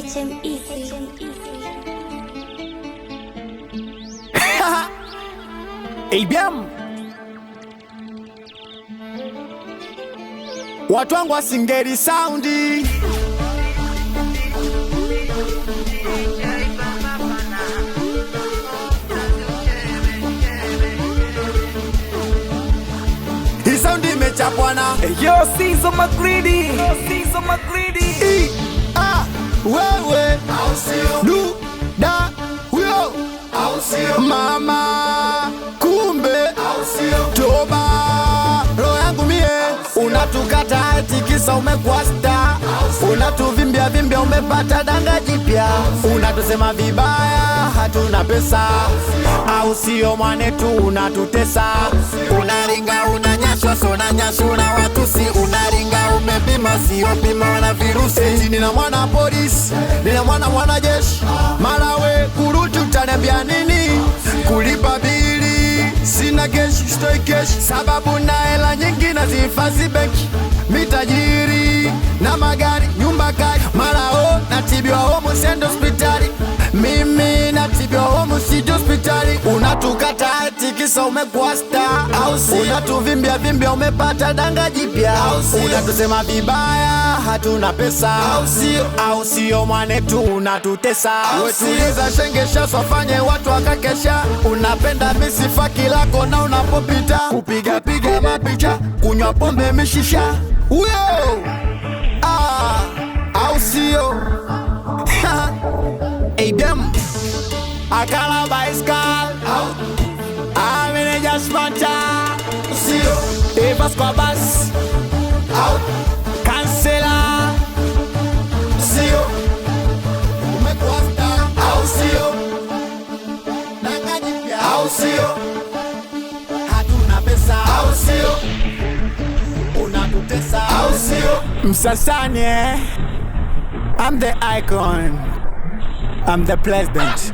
HME. ABM. Watu wangu wasingeri soundi. Hii soundi imechapwana. Yo, Caesar McGreedy. Wewe du da huyo mama kumbe toba roho yangu mie unatukata eti kisa umekuwa star, unatuvimbia vimbia umepata danga jipya, unatusema vibaya hatuna pesa, au sio mwanetu unatutesa, unaringa unanyashwa sona nyashu na watu si unaringa umepima sio pima na virusi, eti nina mwana polisi nina mwana jeshi, malawe kurutu utaniambia nini, kulipa bili sina keshi stoi keshi, sababu na hela nyingi na zihifadhi benki, mitajiri na magari nyumba kali, malao natibiwa homu sendo hospitali, mimi natibiwa homu siji hospitali, unatukata eti kisa umekuwa star, au sio unatuvimbia vimbia umepata danga jipya, unatusema vibaya hatuna pesa, au sio mwanetu unatutesa, wetuliza shengesha swafanye watu wakakesha, unapenda misifa kilako na unapopita kupiga piga mapicha kunywa pombe mishisha uyo au sio ABM akala baiskal amene jasmanta sio Evas kwa bas kansela sio umekuwa star au sio danganyipya au sio hatuna pesa au sio unatutesa au sio Msasani I'm the icon, I'm the president.